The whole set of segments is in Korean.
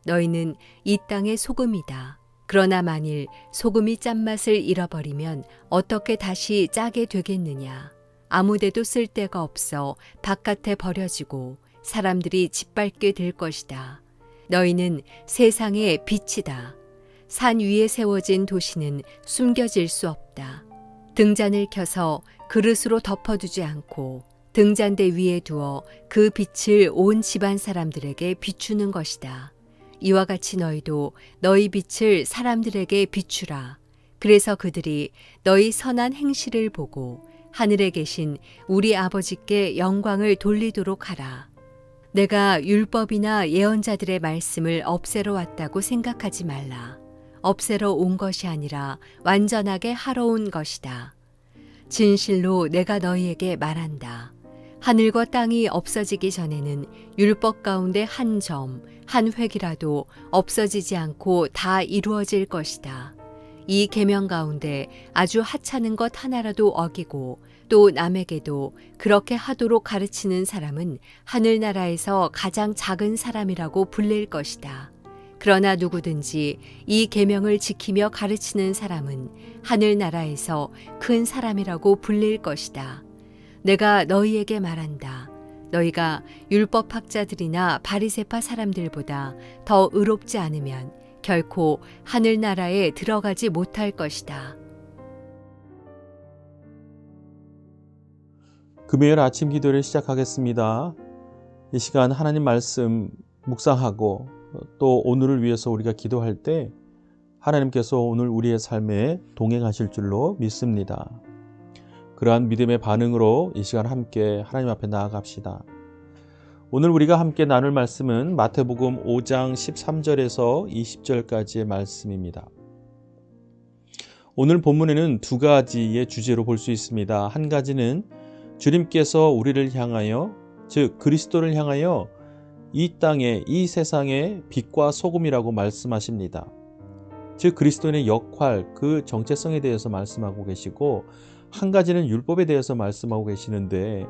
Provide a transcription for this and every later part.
너희는 이 땅의 소금이다. 그러나 만일 소금이 짠맛을 잃어버리면 어떻게 다시 짜게 되겠느냐. 아무데도 쓸 데가 없어 바깥에 버려지고 사람들이 짓밟게 될 것이다. 너희는 세상의 빛이다. 산 위에 세워진 도시는 숨겨질 수 없다. 등잔을 켜서 그릇으로 덮어두지 않고 등잔대 위에 두어 그 빛을 온 집안 사람들에게 비추는 것이다. 이와 같이 너희도 너희 빛을 사람들에게 비추라. 그래서 그들이 너희 선한 행실을 보고 하늘에 계신 우리 아버지께 영광을 돌리도록 하라. 내가 율법이나 예언자들의 말씀을 없애러 왔다고 생각하지 말라. 없애러 온 것이 아니라 완전하게 하러 온 것이다. 진실로 내가 너희에게 말한다. 하늘과 땅이 없어지기 전에는 율법 가운데 한 점, 한 획이라도 없어지지 않고 다 이루어질 것이다. 이 계명 가운데 아주 하찮은 것 하나라도 어기고 또 남에게도 그렇게 하도록 가르치는 사람은 하늘나라에서 가장 작은 사람이라고 불릴 것이다. 그러나 누구든지 이 계명을 지키며 가르치는 사람은 하늘나라에서 큰 사람이라고 불릴 것이다. 내가 너희에게 말한다. 너희가 율법학자들이나 바리새파 사람들보다 더 의롭지 않으면 결코 하늘나라에 들어가지 못할 것이다. 금요일 아침 기도를 시작하겠습니다. 이 시간 하나님 말씀 묵상하고 또 오늘을 위해서 우리가 기도할 때 하나님께서 오늘 우리의 삶에 동행하실 줄로 믿습니다. 그러한 믿음의 반응으로 이 시간 함께 하나님 앞에 나아갑시다. 오늘 우리가 함께 나눌 말씀은 마태복음 5장 13절에서 20절까지의 말씀입니다. 오늘 본문에는 두 가지의 주제로 볼 수 있습니다. 한 가지는 주님께서 우리를 향하여, 즉 그리스도를 향하여 이 땅에, 이 세상의 빛과 소금이라고 말씀하십니다. 즉 그리스도인의 역할, 그 정체성에 대해서 말씀하고 계시고, 한 가지는 율법에 대해서 말씀하고 계시는데,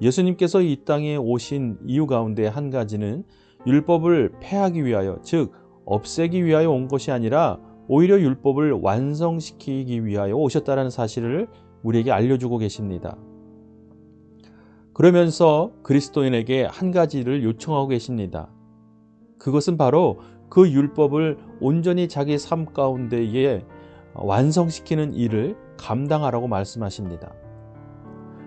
예수님께서 이 땅에 오신 이유 가운데 한 가지는 율법을 폐하기 위하여, 즉 없애기 위하여 온 것이 아니라 오히려 율법을 완성시키기 위하여 오셨다는 사실을 우리에게 알려주고 계십니다. 그러면서 그리스도인에게 한 가지를 요청하고 계십니다. 그것은 바로 그 율법을 온전히 자기 삶 가운데에 완성시키는 일을 감당하라고 말씀하십니다.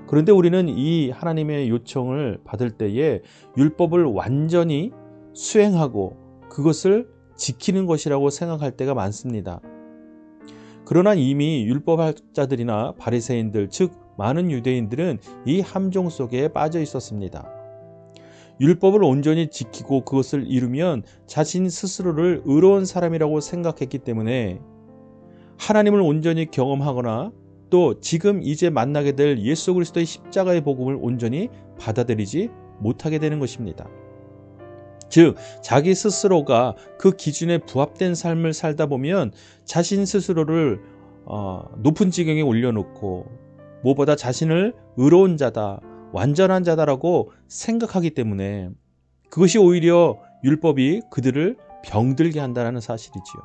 그런데 우리는 이 하나님의 요청을 받을 때에 율법을 완전히 수행하고 그것을 지키는 것이라고 생각할 때가 많습니다. 그러나 이미 율법학자들이나 바리새인들, 즉 많은 유대인들은 이 함정 속에 빠져 있었습니다. 율법을 온전히 지키고 그것을 이루면 자신 스스로를 의로운 사람이라고 생각했기 때문에 하나님을 온전히 경험하거나 또 지금 이제 만나게 될 예수 그리스도의 십자가의 복음을 온전히 받아들이지 못하게 되는 것입니다. 즉 자기 스스로가 그 기준에 부합된 삶을 살다 보면 자신 스스로를 높은 지경에 올려놓고 무엇보다 자신을 의로운 자다, 완전한 자다라고 생각하기 때문에 그것이 오히려 율법이 그들을 병들게 한다는 사실이지요.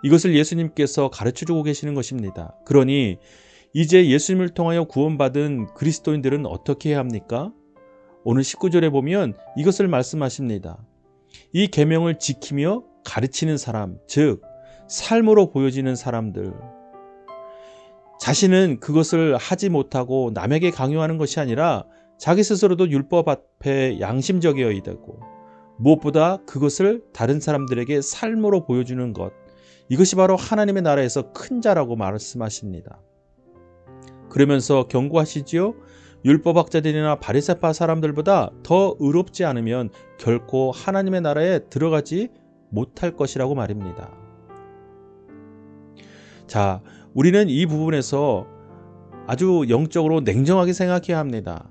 이것을 예수님께서 가르쳐주고 계시는 것입니다. 그러니 이제 예수님을 통하여 구원받은 그리스도인들은 어떻게 해야 합니까? 오늘 19절에 보면 이것을 말씀하십니다. 이 계명을 지키며 가르치는 사람, 즉 삶으로 보여지는 사람들, 자신은 그것을 하지 못하고 남에게 강요하는 것이 아니라 자기 스스로도 율법 앞에 양심적이어야 되고 무엇보다 그것을 다른 사람들에게 삶으로 보여주는 것, 이것이 바로 하나님의 나라에서 큰 자라고 말씀하십니다. 그러면서 경고하시지요. 율법학자들이나 바리새파 사람들보다 더 의롭지 않으면 결코 하나님의 나라에 들어가지 못할 것이라고 말입니다. 자, 우리는 이 부분에서 아주 영적으로 냉정하게 생각해야 합니다.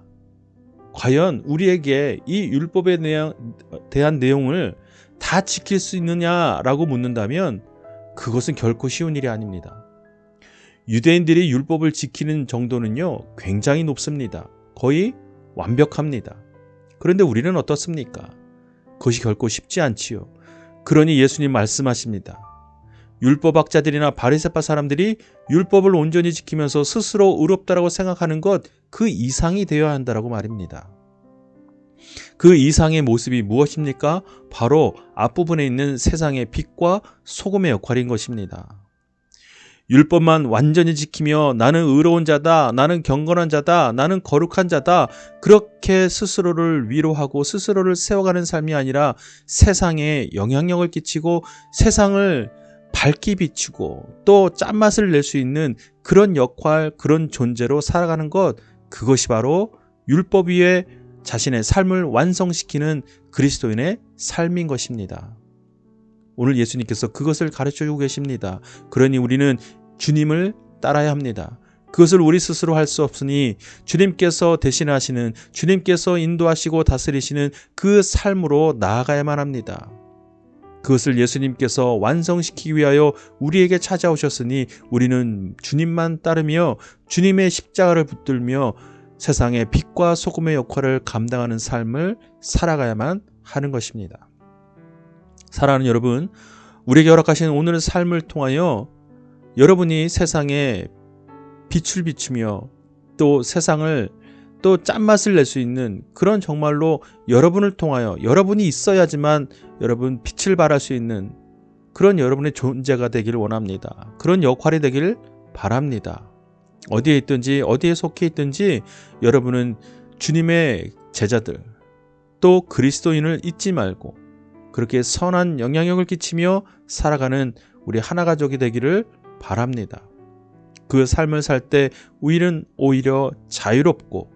과연 우리에게 이 율법에 대한 내용을 다 지킬 수 있느냐라고 묻는다면 그것은 결코 쉬운 일이 아닙니다. 유대인들이 율법을 지키는 정도는요, 굉장히 높습니다. 거의 완벽합니다. 그런데 우리는 어떻습니까? 그것이 결코 쉽지 않지요. 그러니 예수님 말씀하십니다. 율법학자들이나 바리새파 사람들이 율법을 온전히 지키면서 스스로 의롭다라고 생각하는 것, 그 이상이 되어야 한다라고 말입니다. 그 이상의 모습이 무엇입니까? 바로 앞부분에 있는 세상의 빛과 소금의 역할인 것입니다. 율법만 완전히 지키며 나는 의로운 자다, 나는 경건한 자다, 나는 거룩한 자다, 그렇게 스스로를 위로하고 스스로를 세워가는 삶이 아니라 세상에 영향력을 끼치고 세상을 밝게 비추고 또 짠맛을 낼 수 있는 그런 역할, 그런 존재로 살아가는 것, 그것이 바로 율법 위에 자신의 삶을 완성시키는 그리스도인의 삶인 것입니다. 오늘 예수님께서 그것을 가르쳐주고 계십니다. 그러니 우리는 주님을 따라야 합니다. 그것을 우리 스스로 할 수 없으니 주님께서 대신하시는, 주님께서 인도하시고 다스리시는 그 삶으로 나아가야만 합니다. 그것을 예수님께서 완성시키기 위하여 우리에게 찾아오셨으니 우리는 주님만 따르며 주님의 십자가를 붙들며 세상의 빛과 소금의 역할을 감당하는 삶을 살아가야만 하는 것입니다. 사랑하는 여러분, 우리에게 허락하신 오늘의 삶을 통하여 여러분이 세상에 빛을 비추며 또 세상을 또 짠맛을 낼 수 있는 그런 정말로 여러분을 통하여, 여러분이 있어야지만 여러분 빛을 발할 수 있는 그런 여러분의 존재가 되기를 원합니다. 그런 역할이 되기를 바랍니다. 어디에 있든지 어디에 속해 있든지 여러분은 주님의 제자들 또 그리스도인을 잊지 말고 그렇게 선한 영향력을 끼치며 살아가는 우리 하나 가족이 되기를 바랍니다. 그 삶을 살 때 우리는 오히려 자유롭고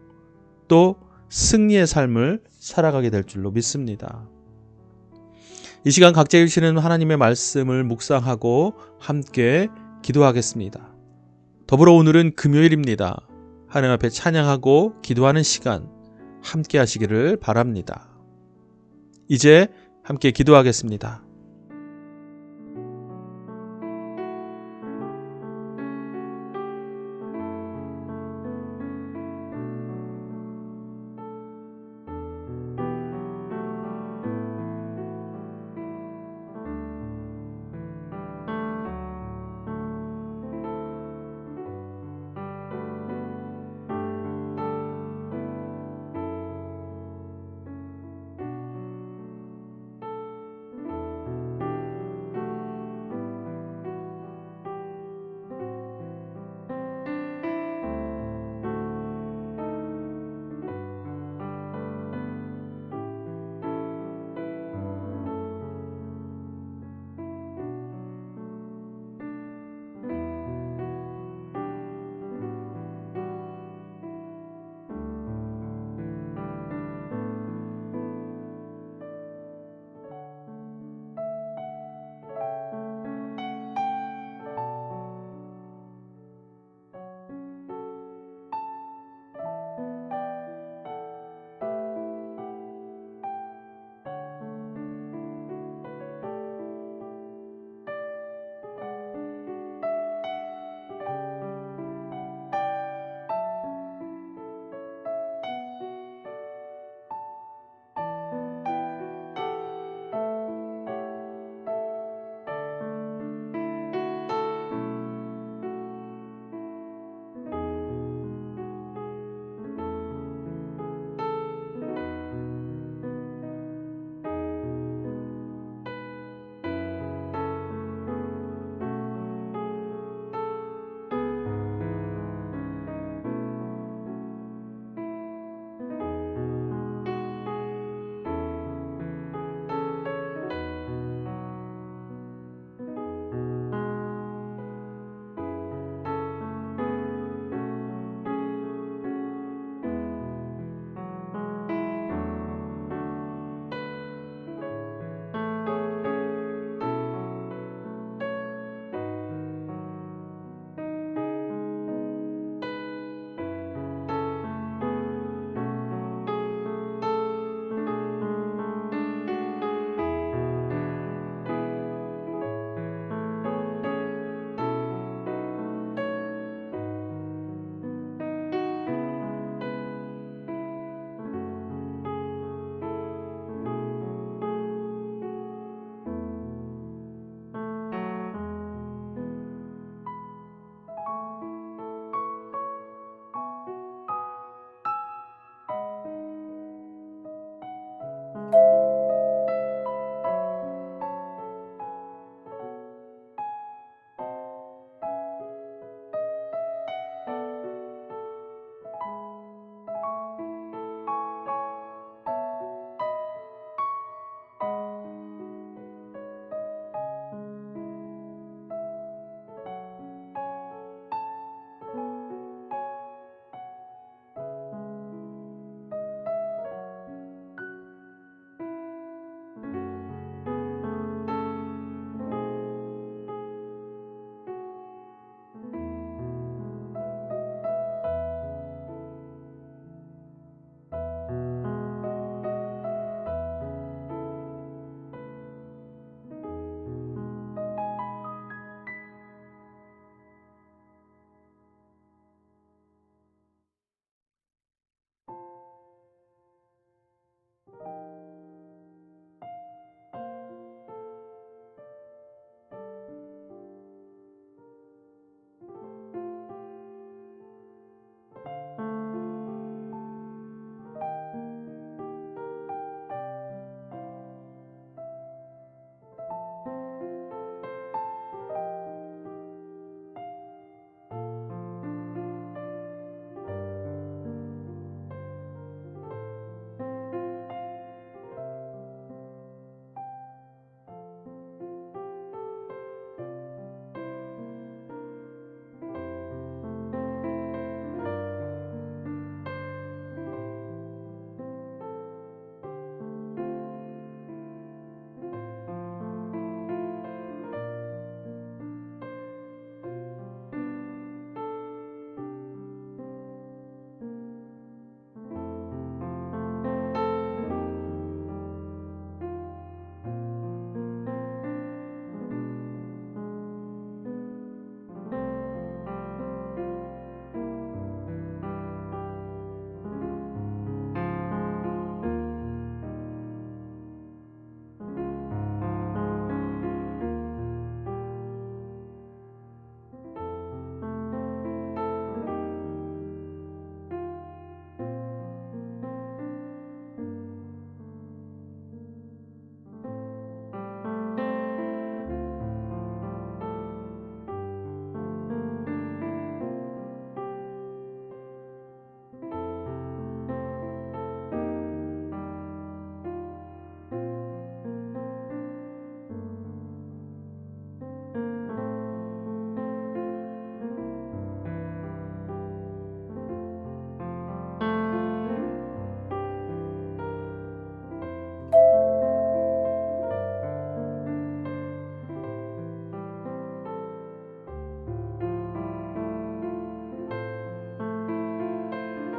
또 승리의 삶을 살아가게 될 줄로 믿습니다. 이 시간 각자 주시는 하나님의 말씀을 묵상하고 함께 기도하겠습니다. 더불어 오늘은 금요일입니다. 하나님 앞에 찬양하고 기도하는 시간 함께 하시기를 바랍니다. 이제 함께 기도하겠습니다.